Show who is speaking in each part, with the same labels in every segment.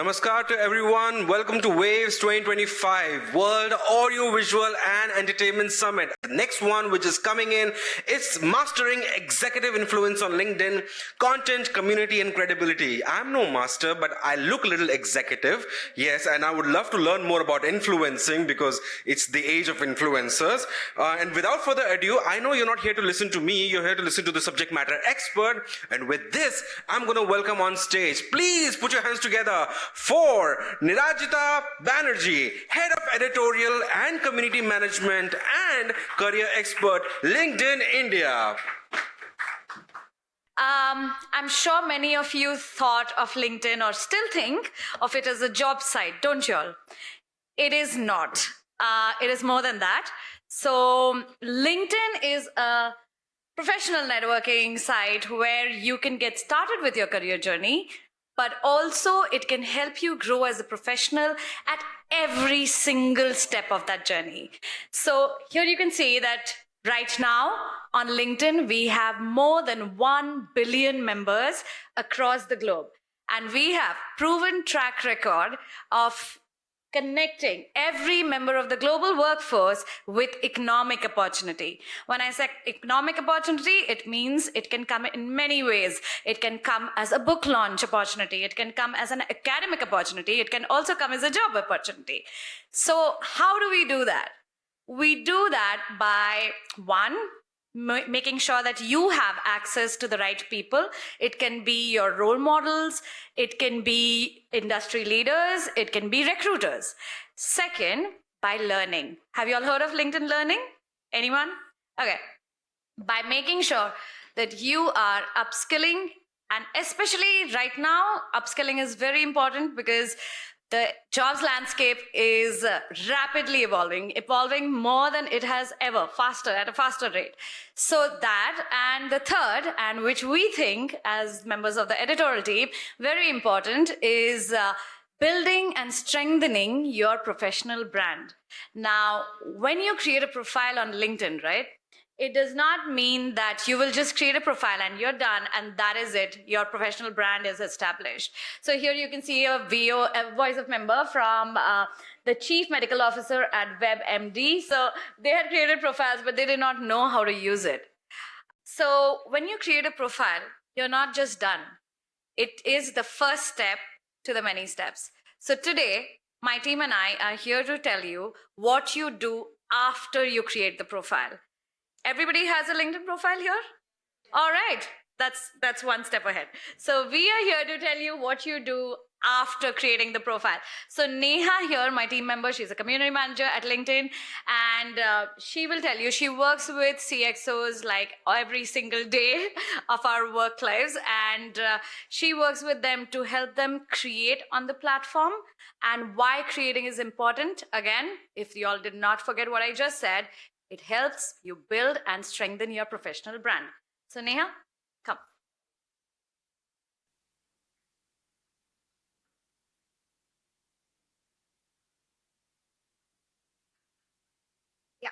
Speaker 1: Namaskar to everyone. Welcome to Waves 2025 World Audiovisual and Entertainment Summit. The next one, which is coming in, it's Mastering Executive Influence on LinkedIn, Content, Community and Credibility. I'm no master, but I look a little executive. Yes, and I would love to learn more about influencing because it's the age of influencers. And without further ado, I know you're not here to listen to me. You're here to listen to the subject matter expert. And with this, I'm going to welcome on stage. Please put your hands together for Nirajita Banerjee, Head of Editorial and Community Management and Career Expert, LinkedIn India.
Speaker 2: I'm sure many of you thought of LinkedIn or still think of it as a job site, don't you all? It is not. It is more than that. So LinkedIn is a professional networking site where you can get started with your career journey, but also it can help you grow as a professional at every single step of that journey. So here you can see that right now on LinkedIn, we have more than 1 billion members across the globe. And we have proven track record of connecting every member of the global workforce with economic opportunity. When I say economic opportunity, it means it can come in many ways. It can come as a book launch opportunity. It can come as an academic opportunity. It can also come as a job opportunity. So how do we do that? We do that by, one, making sure that you have access to the right people. It can be your role models. It can be industry leaders. It can be recruiters. Second, by learning. Have you all heard of LinkedIn Learning? Anyone? Okay. By making sure that you are upskilling, and especially right now, upskilling is very important because the jobs landscape is rapidly evolving more than it has ever, at a faster rate. So that, and the third, and which we think as members of the editorial team, very important, is building and strengthening your professional brand. Now, when you create a profile on LinkedIn, right, it does not mean that you will just create a profile and you're done and that is it. Your professional brand is established. So here you can see a voice of member from the Chief Medical Officer at WebMD. So they had created profiles, but they did not know how to use it. So when you create a profile, you're not just done. It is the first step to the many steps. So today, my team and I are here to tell you what you do after you create the profile. Everybody has a LinkedIn profile here? All right, that's one step ahead. So we are here to tell you what you do after creating the profile. So Neha here, my team member, she's a community manager at LinkedIn, and she will tell you, she works with CXOs like every single day of our work lives, and she works with them to help them create on the platform. And why creating is important, again, if you all did not forget what I just said, it helps you build and strengthen your professional brand. So Neha, come.
Speaker 3: Yeah.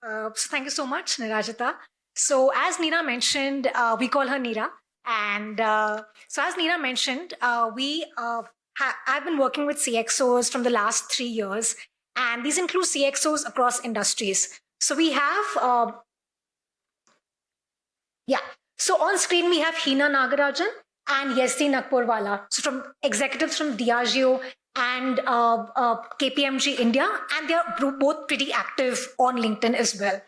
Speaker 3: So thank you so much, Nirajita. So as Neera mentioned, we call her Neera. And so as Neera mentioned, I've been working with CXOs from the last 3 years. And these include CXOs across industries. So we have, So on screen, we have Hina Nagarajan and Yesdi Nagpurwala. So from executives from Diageo and KPMG India. And they're both pretty active on LinkedIn as well.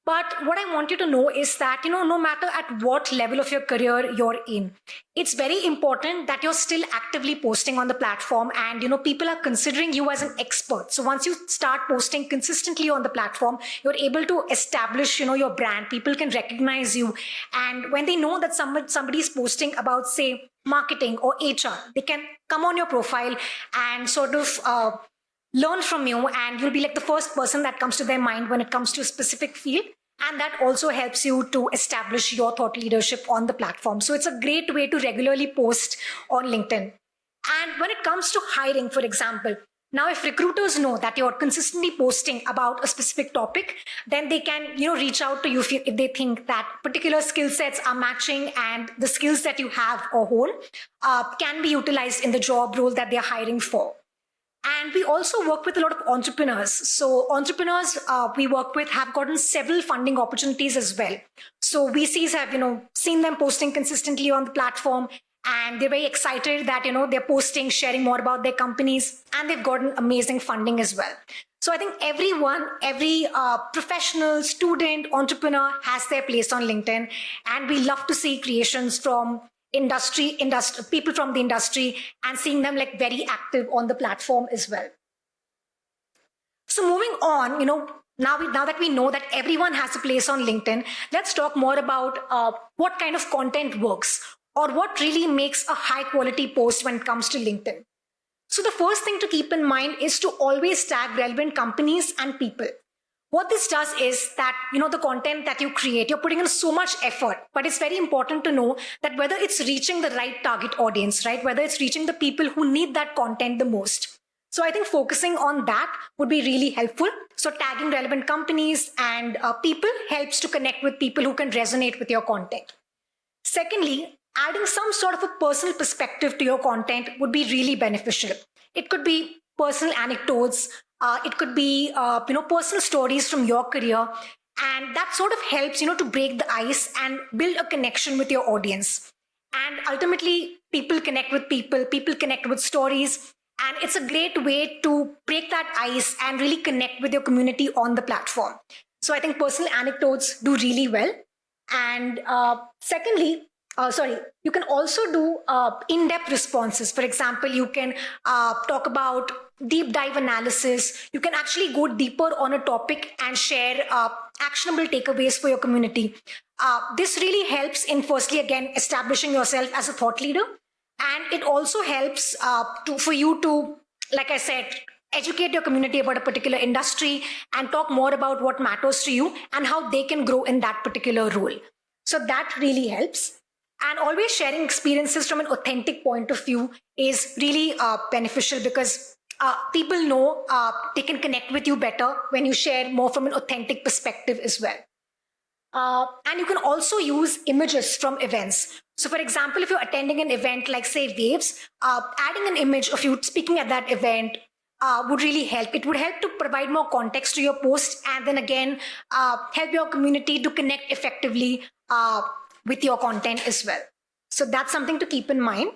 Speaker 3: But what I want you to know is that, no matter at what level of your career you're in, it's very important that you're still actively posting on the platform and, people are considering you as an expert. So once you start posting consistently on the platform, you're able to establish, your brand. People can recognize you. And when they know that somebody is posting about, say, marketing or HR, they can come on your profile and sort of learn from you, and you'll be like the first person that comes to their mind when it comes to a specific field. And that also helps you to establish your thought leadership on the platform. So it's a great way to regularly post on LinkedIn. And when it comes to hiring, for example, Now, if recruiters know that you're consistently posting about a specific topic, then they can, reach out to you if they think that particular skill sets are matching and the skills that you have or hold can be utilized in the job role that they're hiring for. And we also work with a lot of entrepreneurs. So entrepreneurs we work with have gotten several funding opportunities as well. So VCs have, seen them posting consistently on the platform, and they're very excited that, they're posting, sharing more about their companies, and they've gotten amazing funding as well. So I think every professional, student, entrepreneur has their place on LinkedIn, and we love to see creations from industry people from the industry and seeing them like very active on the platform as well. So moving on, now that we know that everyone has a place on LinkedIn, let's talk more about what kind of content works or what really makes a high quality post when it comes to LinkedIn. So the first thing to keep in mind is to always tag relevant companies and people. What this does is that, the content that you create, you're putting in so much effort, but it's very important to know that whether it's reaching the right target audience, right? Whether it's reaching the people who need that content the most. So I think focusing on that would be really helpful. So tagging relevant companies and people helps to connect with people who can resonate with your content. Secondly, adding some sort of a personal perspective to your content would be really beneficial. It could be personal anecdotes, it could be personal stories from your career, and that sort of helps to break the ice and build a connection with your audience. And ultimately, people connect with people connect with stories, and it's a great way to break that ice and really connect with your community on the platform. So I think personal anecdotes do really well. And secondly, you can also do in-depth responses. For example, you can talk about deep dive analysis. You can actually go deeper on a topic and share actionable takeaways for your community. This really helps in, firstly, again, establishing yourself as a thought leader. And it also helps for you to, like I said, educate your community about a particular industry and talk more about what matters to you and how they can grow in that particular role. So that really helps. And always sharing experiences from an authentic point of view is really beneficial because people know they can connect with you better when you share more from an authentic perspective as well. And you can also use images from events. So for example, if you're attending an event like say Waves, adding an image of you speaking at that event would really help. It would help to provide more context to your post and then again, help your community to connect effectively with your content as well. So that's something to keep in mind.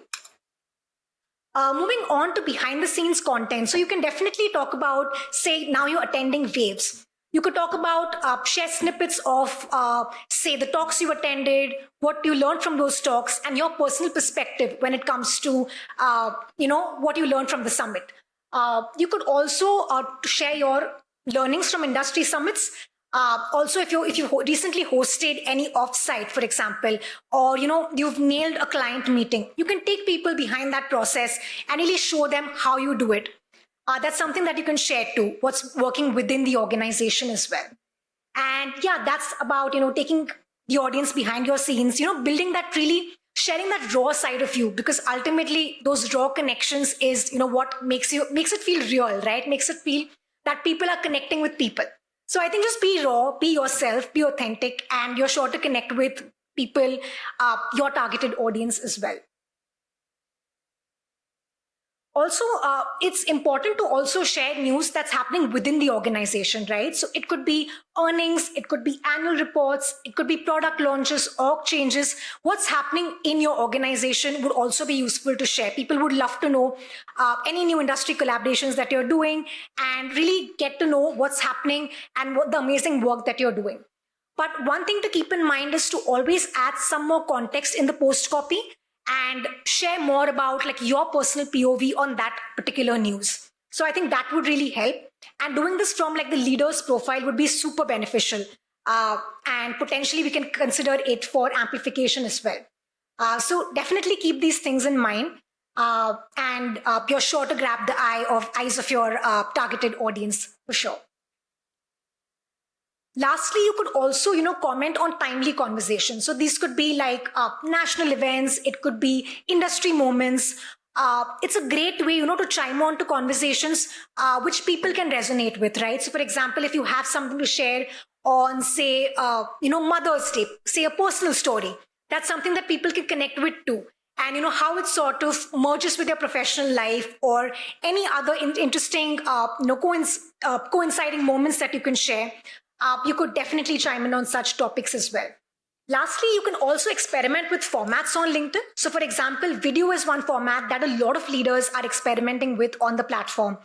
Speaker 3: Moving on to behind the scenes content. So you can definitely talk about, say now you're attending Waves. You could talk about, share snippets of, say the talks you attended, what you learned from those talks and your personal perspective when it comes to, what you learned from the summit. You could also share your learnings from industry summits. Also, if you recently hosted any offsite, for example, or you've nailed a client meeting, you can take people behind that process and really show them how you do it. That's something that you can share too, what's working within the organization as well. And yeah, that's about taking the audience behind your scenes, building that really, sharing that raw side of you, because ultimately those raw connections is what makes it feel real, right? Makes it feel that people are connecting with people. So I think just be raw, be yourself, be authentic, and you're sure to connect with people, your targeted audience as well. Also, it's important to also share news that's happening within the organization, right? So it could be earnings, it could be annual reports, it could be product launches, org changes. What's happening in your organization would also be useful to share. People would love to know any new industry collaborations that you're doing and really get to know what's happening and what the amazing work that you're doing. But one thing to keep in mind is to always add some more context in the post copy and share more about like your personal POV on that particular news. So I think that would really help. And doing this from like the leader's profile would be super beneficial. And potentially we can consider it for amplification as well. So definitely keep these things in mind. And you're sure to grab the eyes of your targeted audience for sure. Lastly, you could also, comment on timely conversations. So these could be like national events, it could be industry moments, it's a great way, to chime on to conversations which people can resonate with, right? So, for example, if you have something to share on, say, Mother's Day, say a personal story, that's something that people can connect with too. And how it sort of merges with your professional life or any other interesting, coinciding moments that you can share. You could definitely chime in on such topics as well. Lastly, you can also experiment with formats on LinkedIn. So, for example, video is one format that a lot of leaders are experimenting with on the platform.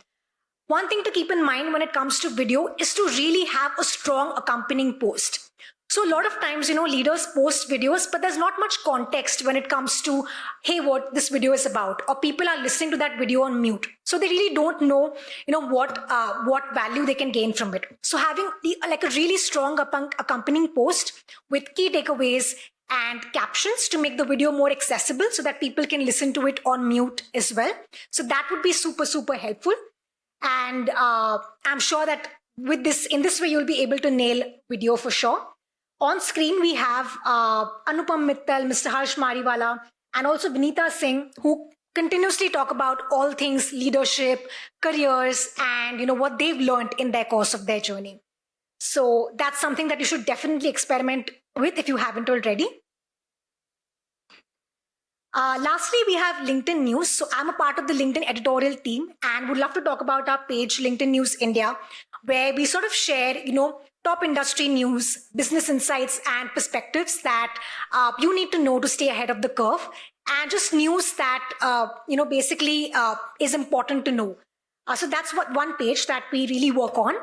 Speaker 3: One thing to keep in mind when it comes to video is to really have a strong accompanying post. So a lot of times, leaders post videos, but there's not much context when it comes to, hey, what this video is about, or people are listening to that video on mute. So they really don't know, what value they can gain from it. So having like a really strong accompanying post with key takeaways and captions to make the video more accessible so that people can listen to it on mute as well. So that would be super, super helpful. And I'm sure that in this way, you'll be able to nail video for sure. On screen, we have Anupam Mittal, Mr. Harsh Mariwala, and also Vinita Singh, who continuously talk about all things leadership, careers, and what they've learned in their course of their journey. So that's something that you should definitely experiment with if you haven't already. Lastly, we have LinkedIn News. So I'm a part of the LinkedIn editorial team and would love to talk about our page, LinkedIn News India, where we sort of share, top industry news, business insights, and perspectives that you need to know to stay ahead of the curve, and just news that, basically is important to know. So that's one page that we really work on.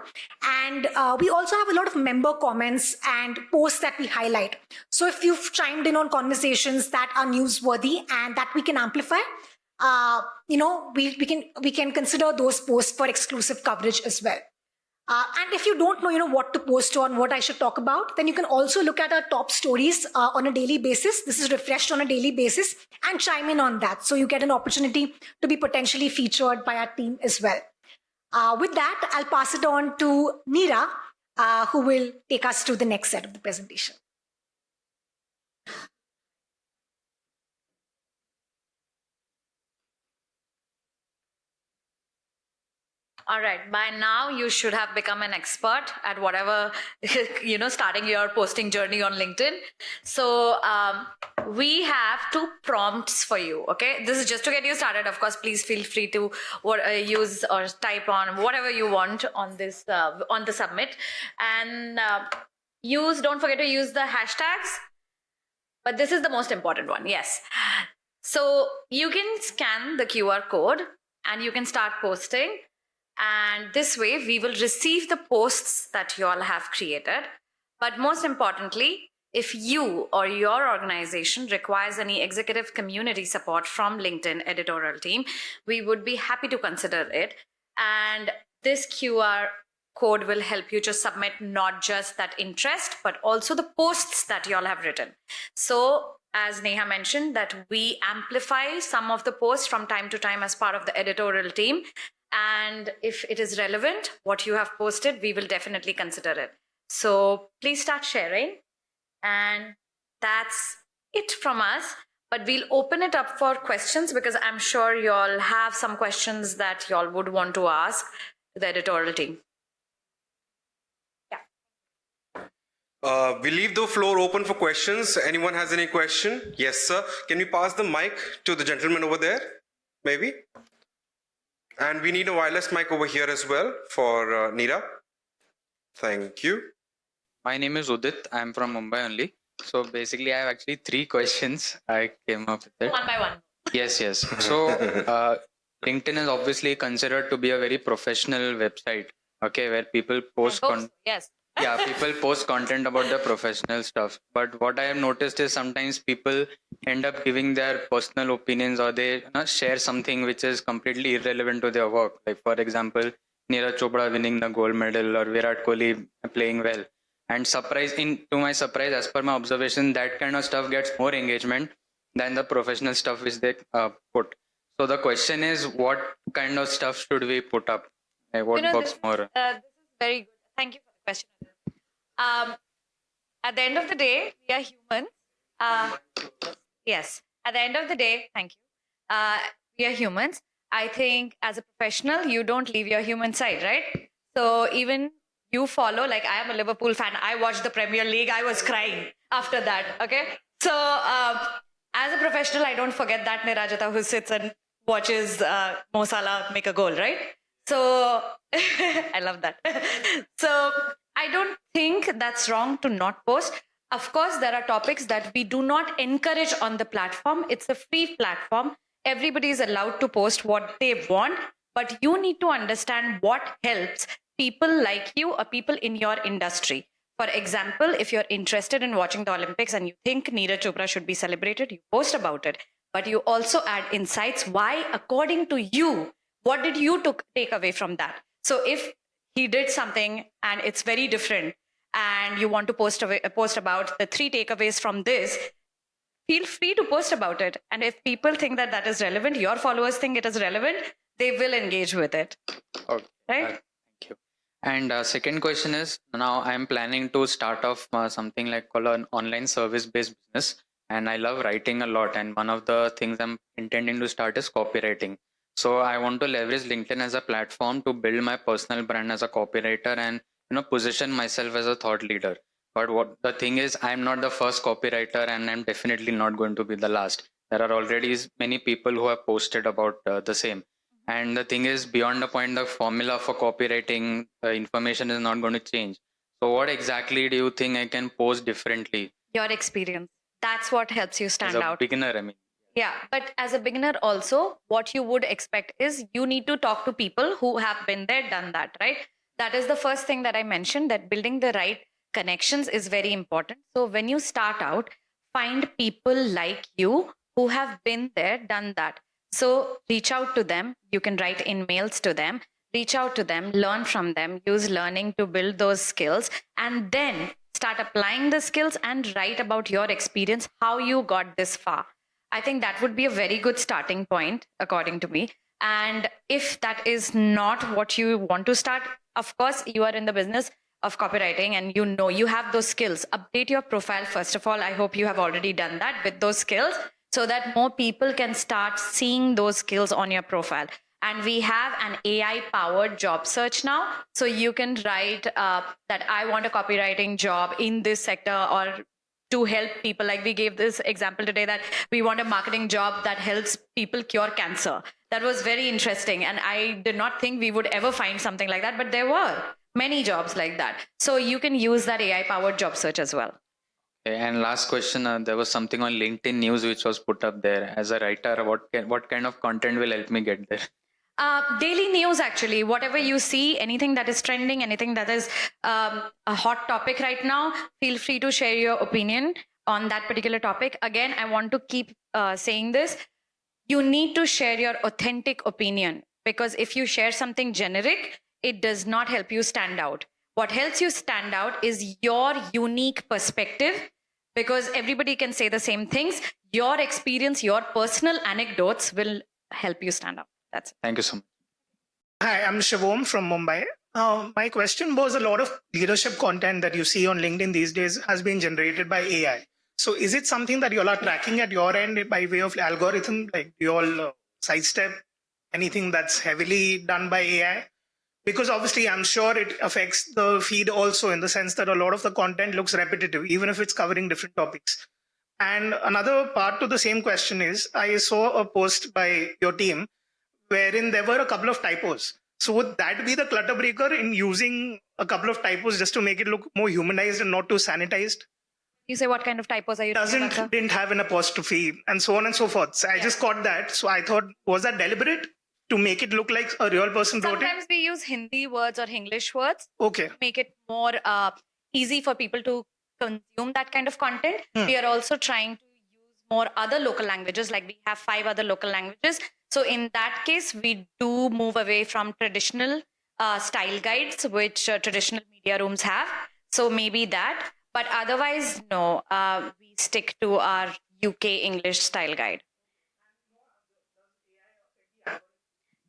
Speaker 3: And we also have a lot of member comments and posts that we highlight. So if you've chimed in on conversations that are newsworthy and that we can amplify, we can consider those posts for exclusive coverage as well. And if you don't know, what to post on, what I should talk about, then you can also look at our top stories on a daily basis. This is refreshed on a daily basis and chime in on that. So you get an opportunity to be potentially featured by our team as well. With that, I'll pass it on to Neera, who will take us to the next set of the presentation.
Speaker 2: All right. By now, you should have become an expert at whatever, starting your posting journey on LinkedIn. So we have 2 prompts for you. Okay. This is just to get you started. Of course, please feel free to use or type on whatever you want on this, on the submit. And don't forget to use the hashtags. But this is the most important one. Yes. So you can scan the QR code and you can start posting. And this way, we will receive the posts that you all have created. But most importantly, if you or your organization requires any executive community support from LinkedIn editorial team, we would be happy to consider it. And this QR code will help you to submit not just that interest, but also the posts that you all have written. So as Neha mentioned, that we amplify some of the posts from time to time as part of the editorial team. And if it is relevant, what you have posted, we will definitely consider it. So please start sharing. And that's it from us. But we'll open it up for questions because I'm sure you all have some questions that you all would want to ask the editorial team.
Speaker 1: We leave the floor open for questions. Anyone has any question? Yes, sir. Can we pass the mic to the gentleman over there? Maybe. And we need a wireless mic over here as well for Neera. Thank you.
Speaker 4: My name is Udit. I'm from Mumbai only. So basically, I have actually 3 questions. I came up with it.
Speaker 2: One by one.
Speaker 4: Yes. So LinkedIn is obviously considered to be a very professional website. Okay, where people post
Speaker 2: Yes.
Speaker 4: Yeah, people post content about the professional stuff. But what I have noticed is sometimes people end up giving their personal opinions, or they share something which is completely irrelevant to their work. Like, for example, Neeraj Chopra winning the gold medal or Virat Kohli playing well. And to my surprise, as per my observation, that kind of stuff gets more engagement than the professional stuff which they put. So the question is, what kind of stuff should we put up? Like, what works more?
Speaker 2: This is very good. Thank you for the question. At the end of the day, we are humans. Yes. At the end of the day, thank you. At we are humans. I think as a professional, you don't leave your human side, right? So even you follow, like I am a Liverpool fan. I watched the Premier League. I was crying after that. Okay. So as a professional, I don't forget that Nirajata who sits and watches Mo Salah make a goal, right? So I love that. So I don't think that's wrong to not post. Of course, there are topics that we do not encourage on the platform. It's a free platform. Everybody is allowed to post what they want, but you need to understand what helps people like you or people in your industry. For example, if you're interested in watching the Olympics and you think Neeraj Chopra should be celebrated, you post about it. But you also add insights. Why, according to you, what did you take away from that? So if he did something and it's very different and you want to post about the 3 takeaways from this, feel free to post about it. And if people think that that is relevant, your followers think it is relevant, they will engage with it.
Speaker 4: Okay.
Speaker 2: Right?
Speaker 4: Thank you. And second question is, now I'm planning to start off something like called an online service based business. And I love writing a lot. And one of the things I'm intending to start is copywriting. So I want to leverage LinkedIn as a platform to build my personal brand as a copywriter and position myself as a thought leader. But what the thing is, I'm not the first copywriter and I'm definitely not going to be the last. There are already many people who have posted about the same. And the thing is, beyond the point, the formula for copywriting information is not going to change. So what exactly do you think I can post differently?
Speaker 2: Your experience. That's what helps you stand
Speaker 4: As a
Speaker 2: out.
Speaker 4: beginner, I mean.
Speaker 2: Yeah, but as a beginner also, what you would expect is you need to talk to people who have been there, done that, right? That is the first thing that I mentioned, that building the right connections is very important. So when you start out, find people like you who have been there, done that. So reach out to them. You can write in mails to them, reach out to them, learn from them, use learning to build those skills, and then start applying the skills and write about your experience, how you got this far. I think that would be a very good starting point, according to me. And if that is not what you want to start, of course, you are in the business of copywriting and you have those skills. Update your profile, first of all. I hope you have already done that with those skills so that more people can start seeing those skills on your profile. And we have an AI-powered job search now. So you can write that I want a copywriting job in this sector or to help people. Like we gave this example today that we want a marketing job that helps people cure cancer. That was very interesting. And I did not think we would ever find something like that, but there were many jobs like that. So you can use that AI-powered job search as well.
Speaker 4: Okay, and last question, there was something on LinkedIn News which was put up there. As a writer, what kind of content will help me get there?
Speaker 2: Daily news, actually. Whatever you see, anything that is trending, anything that is a hot topic right now, feel free to share your opinion on that particular topic. Again, I want to keep saying this. You need to share your authentic opinion, because if you share something generic, it does not help you stand out. What helps you stand out is your unique perspective, because everybody can say the same things. Your experience, your personal anecdotes will help you stand out. That's it.
Speaker 4: Thank you so much.
Speaker 5: Hi, I'm Shivom from Mumbai. My question was, a lot of leadership content that you see on LinkedIn these days has been generated by AI. So is it something that you all are tracking at your end by way of algorithm? Like, do you all sidestep anything that's heavily done by AI? Because obviously, I'm sure it affects the feed also, in the sense that a lot of the content looks repetitive, even if it's covering different topics. And another part to the same question is, I saw a post by your team wherein there were a couple of typos. So would that be the clutter breaker in using a couple of typos just to make it look more humanized and not too sanitized?
Speaker 2: You say what kind of typos are you talking about?
Speaker 5: Didn't have an apostrophe and so on and so forth. So I just caught that. So I thought, was that deliberate to make it look like a real person wrote it?
Speaker 2: Sometimes we use Hindi words or English words
Speaker 5: Okay.
Speaker 2: to make it more easy for people to consume that kind of content. We are also trying to use more other local languages, like we have 5 other local languages. So in that case, we do move away from traditional style guides, which traditional media rooms have. So maybe that. But otherwise, no, we stick to our UK English style guide.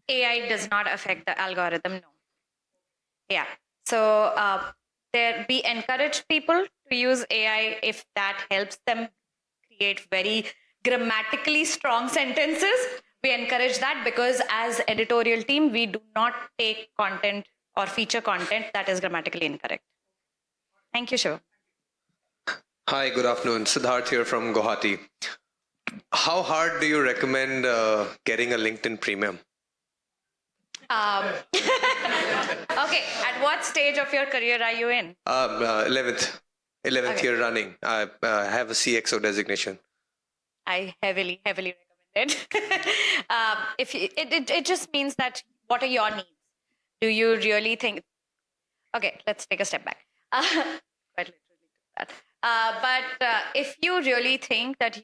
Speaker 2: AI does not affect the algorithm, no. Yeah. So we encourage people to use AI if that helps them create very grammatically strong sentences. we encourage that because as editorial team, we do not take content or feature content that is grammatically incorrect. Thank you, Shiva.
Speaker 6: Hi, good afternoon. Siddharth here from Guwahati. How hard do you recommend getting a LinkedIn Premium?
Speaker 2: Okay, at what stage of your career are you in?
Speaker 6: 11th
Speaker 2: Okay.
Speaker 6: year running. I have a CXO designation.
Speaker 2: I heavily recommend it. If you, it just means that what are your needs? Do you really think? Okay, let's take a step back. Quite literally do that. But if you really think that you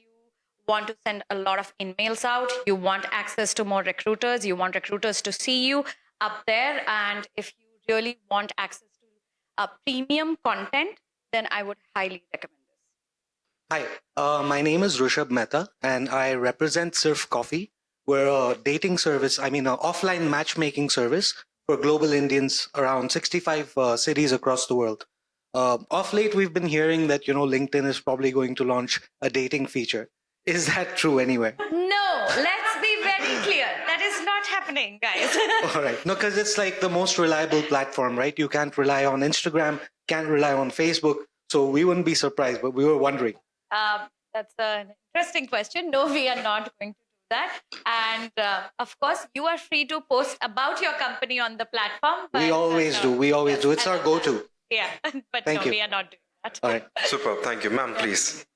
Speaker 2: want to send a lot of emails out, you want access to more recruiters, you want recruiters to see you up there, and if you really want access to premium content, then I would highly recommend this.
Speaker 7: Hi, my name is Rushabh Mehta, and I represent Surf Coffee. We're a dating service, an offline matchmaking service for global Indians around 65 cities across the world. Off late, we've been hearing that, LinkedIn is probably going to launch a dating feature. Is that true anyway?
Speaker 2: No, let's be very clear. That is not happening, guys.
Speaker 7: All right. No, because it's like the most reliable platform, right? You can't rely on Instagram, can't rely on Facebook. So we wouldn't be surprised, but we were wondering.
Speaker 2: That's an interesting question. No, we are not going to do that. And of course, you are free to post about your company on the platform. But,
Speaker 7: We always do. We always do. It's our go-to.
Speaker 2: Yeah, but
Speaker 7: Thank
Speaker 2: no,
Speaker 7: you.
Speaker 2: we are not doing that.
Speaker 7: All right.
Speaker 1: Superb. Thank you. Ma'am, please.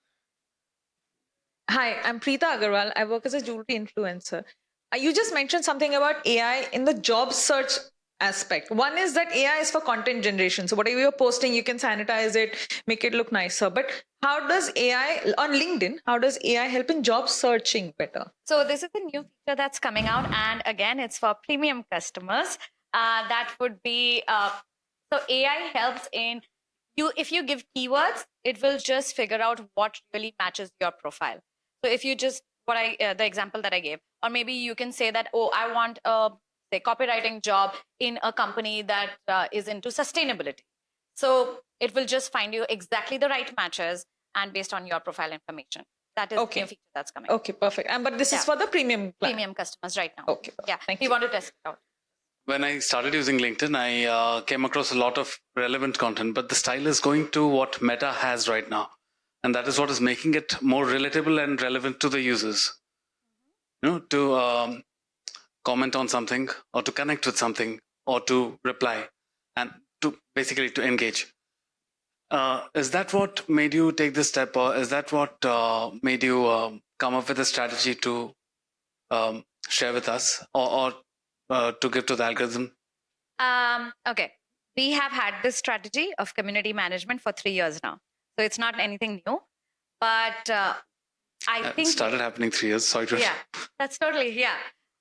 Speaker 8: Hi, I'm Preeta Agarwal. I work as a jewelry influencer. You just mentioned something about AI in the job search aspect. One is that AI is for content generation. So whatever you're posting, you can sanitize it, make it look nicer. But how does AI, on LinkedIn, how does AI help in job searching better?
Speaker 2: So this is a new feature that's coming out. And again, it's for premium customers. That would be, so AI helps in, if you give keywords, it will just figure out what really matches your profile. So if you just, the example that I gave, or maybe you can say that, oh, I want a copywriting job in a company that is into sustainability. So it will just find you exactly the right matches and based on your profile information. That is the new feature that's coming.
Speaker 8: Okay, perfect. But this is for the premium plan.
Speaker 2: Premium customers right now.
Speaker 8: Okay,
Speaker 2: Yeah,
Speaker 8: thank
Speaker 2: we
Speaker 8: you.
Speaker 2: want to test it out.
Speaker 9: When I started using LinkedIn, I came across a lot of relevant content, but the style is going to what Meta has right now. And that is what is making it more relatable and relevant to the users. To comment on something or to connect with something or to reply and to basically to engage. Is that what made you take this step, or is that what made you come up with a strategy to share with us or to give to the algorithm?
Speaker 2: Okay. We have had this strategy of community management for 3 years now. So it's not anything new. But I
Speaker 9: It
Speaker 2: think...
Speaker 9: started happening 3 years. Sorry to...
Speaker 2: Yeah, that's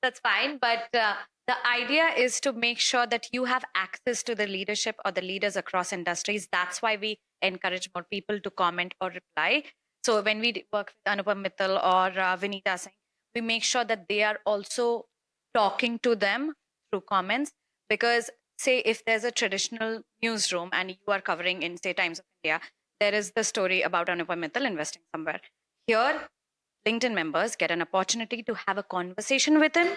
Speaker 2: that's fine. But the idea is to make sure that you have access to the leadership or the leaders across industries. That's why we encourage more people to comment or reply. So when we work with Anupam Mittal or Vinita Singh, we make sure that they are also talking to them through comments. Because say if there's a traditional newsroom and you are covering in, say, Times of India, there is the story about Anupam Mittal investing somewhere. Here, LinkedIn members get an opportunity to have a conversation with him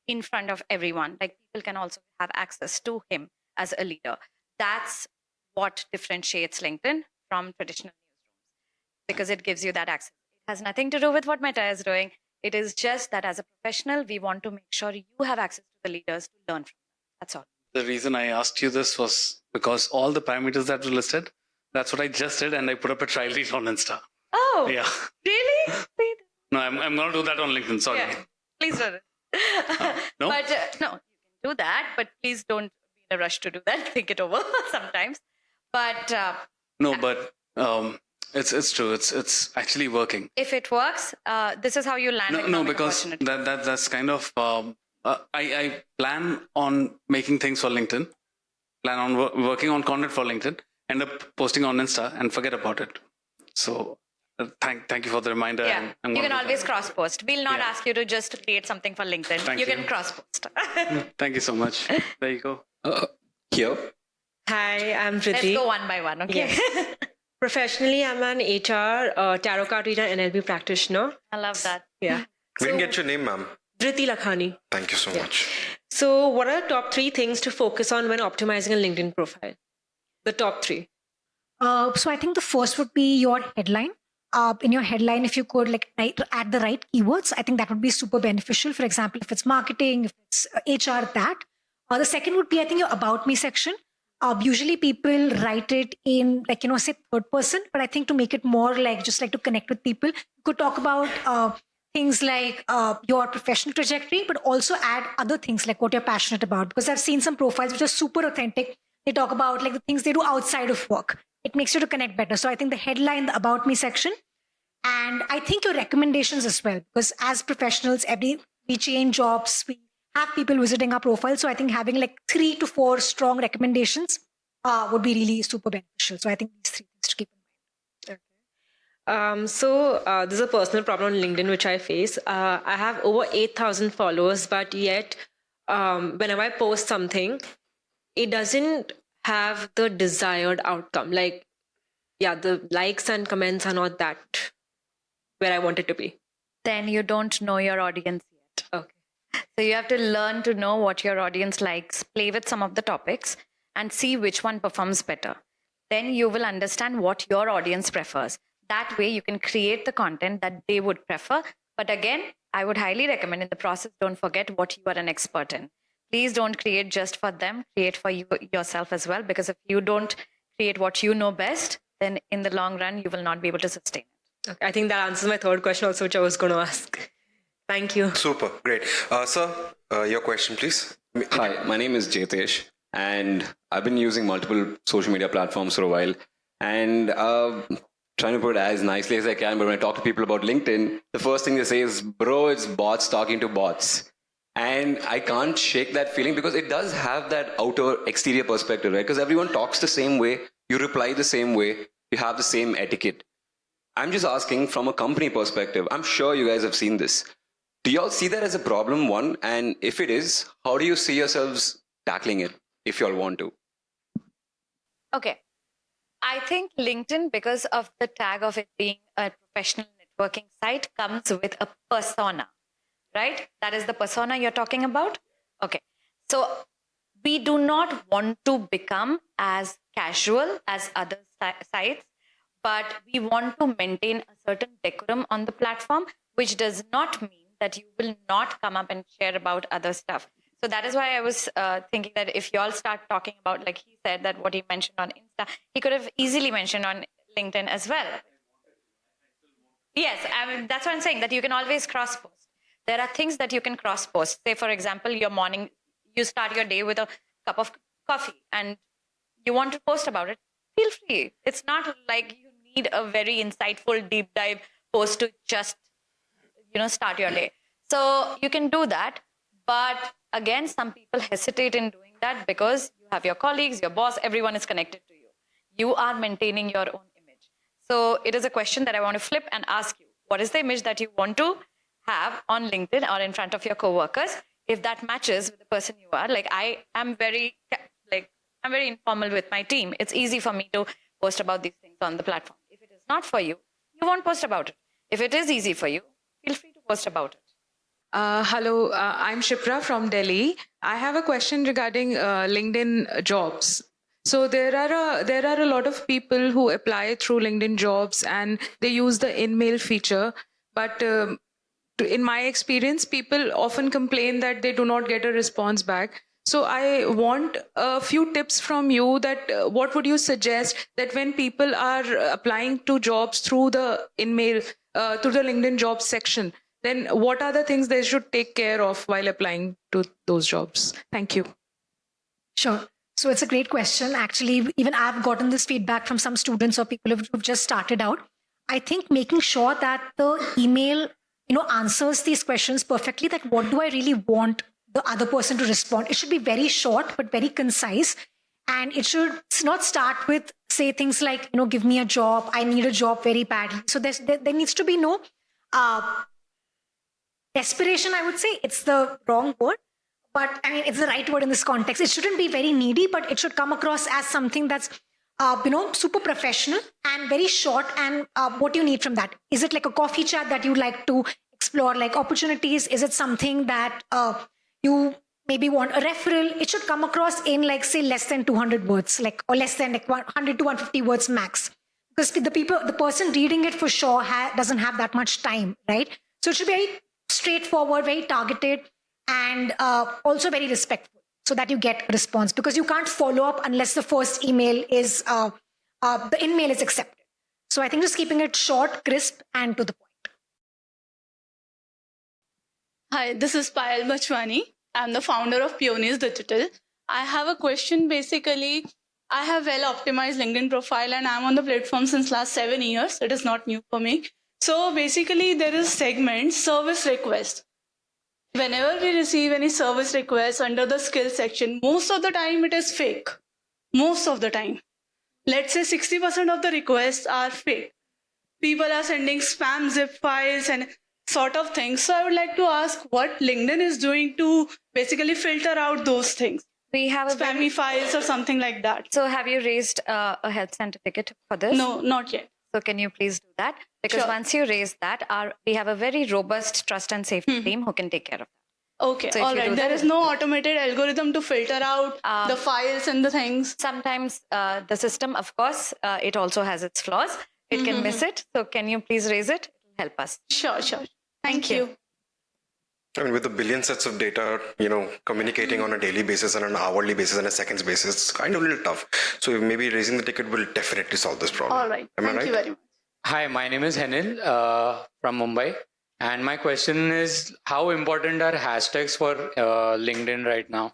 Speaker 2: in front of everyone. Like people can also have access to him as a leader. That's what differentiates LinkedIn from traditional newsrooms, because it gives you that access. It has nothing to do with what Meta is doing. It is just that as a professional, we want to make sure you have access to the leaders to learn from them. That's all.
Speaker 9: The reason I asked you this was because all the parameters that were listed, that's what I just did, and I put up a trial read on Insta.
Speaker 2: Oh,
Speaker 9: Yeah.
Speaker 2: really?
Speaker 9: No, I'm going to do that on LinkedIn. Sorry.
Speaker 2: Yeah, please do it.
Speaker 9: No?
Speaker 2: But no, you can do that, but please don't be in a rush to do that. Think it over sometimes. But
Speaker 9: No, but it's true. It's actually working.
Speaker 2: if it works, this is how you land.
Speaker 9: No,
Speaker 2: economic
Speaker 9: because
Speaker 2: opportunity.
Speaker 9: that's kind of I plan on making things for LinkedIn, plan on working on content for LinkedIn, end up posting on Insta and forget about it. So thank you for the reminder.
Speaker 2: Yeah,
Speaker 9: and I'm
Speaker 2: you
Speaker 9: gonna
Speaker 2: can
Speaker 9: do
Speaker 2: always
Speaker 9: that.
Speaker 2: cross post. We'll not
Speaker 9: Yeah.
Speaker 2: ask you to just create something for LinkedIn.
Speaker 9: Thank
Speaker 2: you
Speaker 9: you.
Speaker 2: can cross post.
Speaker 9: Thank you so much. There you go.
Speaker 6: Here.
Speaker 10: Hi, I'm
Speaker 2: Let's
Speaker 10: Priti.
Speaker 2: go one by one, okay?
Speaker 10: Yes. Professionally, I'm an HR, tarot card reader, NLP practitioner.
Speaker 2: I love that.
Speaker 10: Yeah.
Speaker 1: We didn't get your name, ma'am.
Speaker 10: Dhriti Lakhani.
Speaker 1: Thank you so much.
Speaker 10: So, what are the top 3 things to focus on when optimizing a LinkedIn profile? The top 3.
Speaker 3: So I think the first would be your headline. In your headline, if you could add the right keywords, I think that would be super beneficial. For example, if it's marketing, if it's HR, that. The second would be, I think, your about me section. Usually people write it in say third person, but I think to make it more just to connect with people, you could talk about things like your professional trajectory, but also add other things like what you're passionate about. Because I've seen some profiles which are super authentic. They talk about the things they do outside of work. It makes you to connect better. So I think the headline, the about me section, and I think your recommendations as well, because as professionals, we change jobs, we have people visiting our profile. So I think having 3 to 4 strong recommendations would be really super beneficial. So I think these 3 things to keep in mind.
Speaker 10: This is a personal problem on LinkedIn which I face. I have over 8,000 followers, but yet whenever I post something, it doesn't have the desired outcome. The likes and comments are not that where I want it to be.
Speaker 2: Then you don't know your audience yet.
Speaker 10: Okay.
Speaker 2: So you have to learn to know what your audience likes, play with some of the topics, and see which one performs better. Then you will understand what your audience prefers. That way you can create the content that they would prefer. But again, I would highly recommend in the process, don't forget what you are an expert in. Please don't create just for them, create for yourself as well. Because if you don't create what you know best, then in the long run, you will not be able to sustain it.
Speaker 10: Okay. I think that answers my third question also, which I was going to ask. Thank you.
Speaker 1: Super, great. Sir, your question, please.
Speaker 11: Hi, my name is Jitesh, and I've been using multiple social media platforms for a while, and trying to put it as nicely as I can, but when I talk to people about LinkedIn, the first thing they say is, bro, it's bots talking to bots. And I can't shake that feeling because it does have that outer exterior perspective, right? Because everyone talks the same way, you reply the same way, you have the same etiquette. I'm just asking from a company perspective, I'm sure you guys have seen this. Do y'all see that as a problem, one? And if it is, how do you see yourselves tackling it, if y'all want to?
Speaker 2: Okay. I think LinkedIn, because of the tag of it being a professional networking site, comes with a persona, right? That is the persona you're talking about? Okay. So we do not want to become as casual as other sites, but we want to maintain a certain decorum on the platform, which does not mean that you will not come up and share about other stuff. So that is why I was thinking that if you all start talking about, like he said, that what he mentioned on Insta, he could have easily mentioned on LinkedIn as well. Yes, I mean, that's what I'm saying, that you can always cross-post. There are things that you can cross-post. Say, for example, your morning, you start your day with a cup of coffee and you want to post about it, feel free. It's not like you need a very insightful, deep dive post to just, start your day. So you can do that. But again, some people hesitate in doing that because you have your colleagues, your boss, everyone is connected to you. You are maintaining your own image. So it is a question that I want to flip and ask you. What is the image that you want to have on LinkedIn or in front of your coworkers? If that matches with the person you are, I'm very informal with my team. It's easy for me to post about these things on the platform. If it is not for you, you won't post about it. If it is easy for you, feel free to post about it.
Speaker 12: Hello, I'm Shipra from Delhi. I have a question regarding LinkedIn jobs. So there are a lot of people who apply through LinkedIn jobs and they use the in-mail feature. But in my experience, people often complain that they do not get a response back. So I want a few tips from you that what would you suggest that when people are applying to jobs through the in-mail, through the LinkedIn jobs section, then what are the things they should take care of while applying to those jobs? Thank you.
Speaker 3: Sure. So it's a great question. Actually, even I've gotten this feedback from some students or people who've just started out. I think making sure that the email, answers these questions perfectly, that what do I really want the other person to respond? It should be very short, but very concise. And it should not start with, say, things like, give me a job. I need a job very badly. So there needs to be no desperation, I would say. It's the wrong word, but I mean, it's the right word in this context. It shouldn't be very needy, but it should come across as something that's, super professional and very short. And what you need from that? Is it like a coffee chat that you'd like to explore like opportunities? Is it something that you maybe want a referral? It should come across in like say less than 200 words, like or less than like 100 to 150 words max. Because the person reading it for sure doesn't have that much time, right? So it should be very straightforward, very targeted, and also very respectful, so that you get a response. Because you can't follow up unless the first email is the in-mail is accepted. So I think just keeping it short, crisp, and to the point.
Speaker 13: Hi, this is Payal Bachwani. I'm the founder of Pioneers Digital. I have a question. Basically, I have well optimized LinkedIn profile and I'm on the platform since last 7 years. It is not new for me. So basically, there is segment service request. Whenever we receive any service request under the skills section, most of the time it is fake. Most of the time. Let's say 60% of the requests are fake. People are sending spam zip files and sort of things. So I would like to ask what LinkedIn is doing to basically filter out those things.
Speaker 2: We have
Speaker 13: spammy files or something like that.
Speaker 2: So have you raised a health center ticket for this?
Speaker 13: No, not yet.
Speaker 2: So can you please do that? Because
Speaker 13: Sure.
Speaker 2: once you raise that, we have a very robust trust and safety team who can take care of that.
Speaker 13: Okay,
Speaker 2: So if
Speaker 13: all
Speaker 2: you
Speaker 13: right.
Speaker 2: do
Speaker 13: There
Speaker 2: that-
Speaker 13: is no automated algorithm to filter out the files and the things.
Speaker 2: Sometimes the system, of course, it also has its flaws. It can miss it. So can you please raise it? It will help us.
Speaker 13: Sure, sure. Thank you.
Speaker 1: I mean, with the billion sets of data, communicating on a daily basis and an hourly basis and a seconds basis, it's kind of a little tough. So maybe raising the ticket will definitely solve this problem.
Speaker 13: All right.
Speaker 1: Am I
Speaker 13: Thank
Speaker 1: right?
Speaker 13: you very much.
Speaker 4: Hi, my name is Henil from Mumbai. And my question is, how important are hashtags for LinkedIn right now?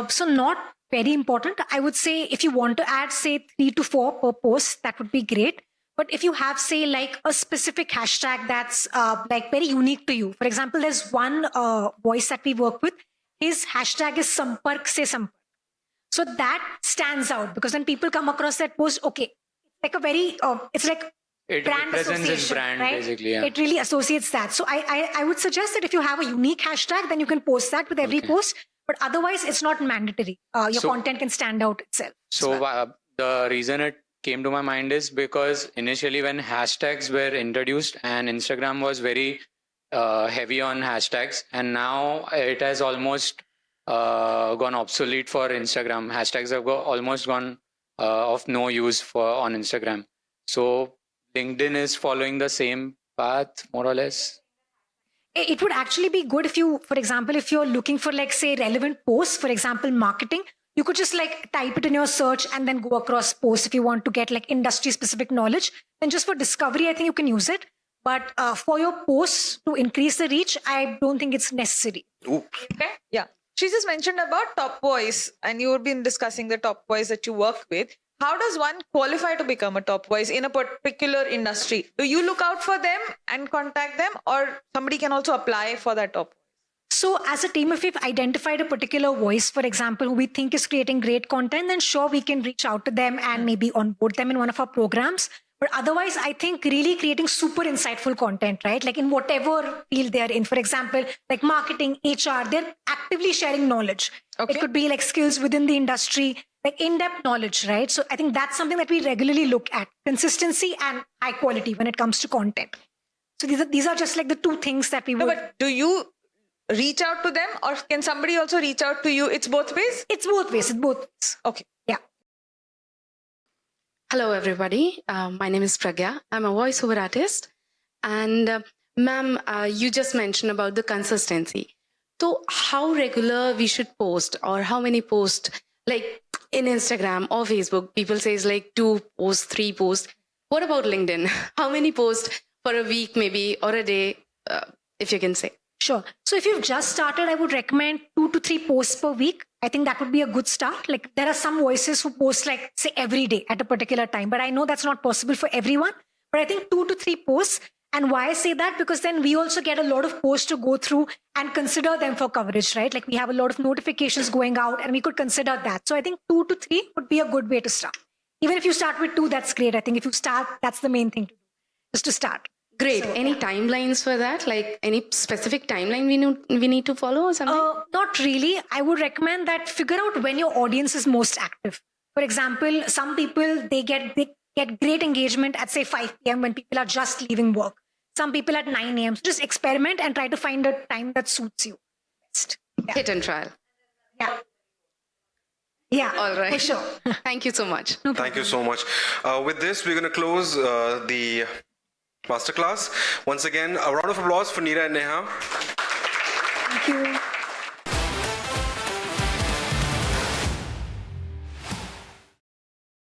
Speaker 3: So not very important. I would say if you want to add, say 3 to 4 per post, that would be great. But if you have, say, like a specific hashtag that's like very unique to you. For example, there's one voice that we work with. His hashtag is Sampark Se Sampark. So that stands out because when people come across that post, okay, like a very, it's like
Speaker 4: It
Speaker 3: brand
Speaker 4: represents his
Speaker 3: association,
Speaker 4: brand,
Speaker 3: right?
Speaker 4: basically. Yeah.
Speaker 3: It really associates that. So I would suggest that if you have a unique hashtag, then you can post that with every post. But otherwise, it's not mandatory. Your
Speaker 4: So-
Speaker 3: content can stand out itself.
Speaker 4: So the reason it came to my mind is because initially when hashtags were introduced and Instagram was very heavy on hashtags, and now it has almost gone obsolete for Instagram. Hashtags have almost gone of no use on Instagram. So LinkedIn is following the same path, more or less.
Speaker 3: It would actually be good if you, for example, if you're looking for like, say, relevant posts, for example, marketing, you could just like type it in your search and then go across posts. If you want to get like industry specific knowledge, then just for discovery, I think you can use it. But for your posts to increase the reach, I don't think it's necessary.
Speaker 8: Okay. Yeah. She just mentioned about top voice, and you have been discussing the top voice that you work with. How does one qualify to become a top voice in a particular industry? Do you look out for them and contact them, or somebody can also apply for that top voice?
Speaker 3: So as a team, if we've identified a particular voice, for example, who we think is creating great content, then sure, we can reach out to them and maybe onboard them in one of our programs. But otherwise, I think really creating super insightful content, right? Like in whatever field they're in, for example, like marketing, HR, they're actively sharing knowledge.
Speaker 8: Okay.
Speaker 3: It could be like skills within the industry, like in-depth knowledge, right? So I think that's something that we regularly look at, consistency and high quality when it comes to content. So these are just like the two things that we
Speaker 8: No,
Speaker 3: would...
Speaker 8: but do you reach out to them, or can somebody also reach out to you? It's both ways?
Speaker 3: It's both ways. It's both ways.
Speaker 8: Okay.
Speaker 3: Yeah.
Speaker 14: Hello, everybody. My name is Pragya. I'm a voiceover artist. And ma'am, you just mentioned about the consistency. So how regular we should post, or how many posts, like in Instagram or Facebook, people says like 2 posts, 3 posts. What about LinkedIn? How many posts for a week maybe, or a day, if you can say?
Speaker 3: Sure. So if you've just started, I would recommend 2 to 3 posts per week. I think that would be a good start. Like there are some voices who post like say every day at a particular time, but I know that's not possible for everyone. But I think 2 to 3 posts. And why I say that? Because then we also get a lot of posts to go through and consider them for coverage, right? Like we have a lot of notifications going out and we could consider that. So I think 2 to 3 would be a good way to start. Even if you start with 2, that's great. I think if you start, that's the main thing to do, just to start.
Speaker 14: Great.
Speaker 3: So,
Speaker 14: any timelines for that? Like any specific timeline we need to follow or something?
Speaker 3: Not really. I would recommend that figure out when your audience is most active. For example, some people, they get great engagement at say 5 p.m. when people are just leaving work. some people at 9 a.m. So just experiment and try to find a time that suits you best. Yeah.
Speaker 14: Hit and trial.
Speaker 3: Yeah. Yeah.
Speaker 14: All right.
Speaker 3: For sure.
Speaker 14: Thank you so much.
Speaker 1: Thank you so much. With this, we're going to close the masterclass. Once again, a round of applause for Neera and Neha.
Speaker 3: Thank you.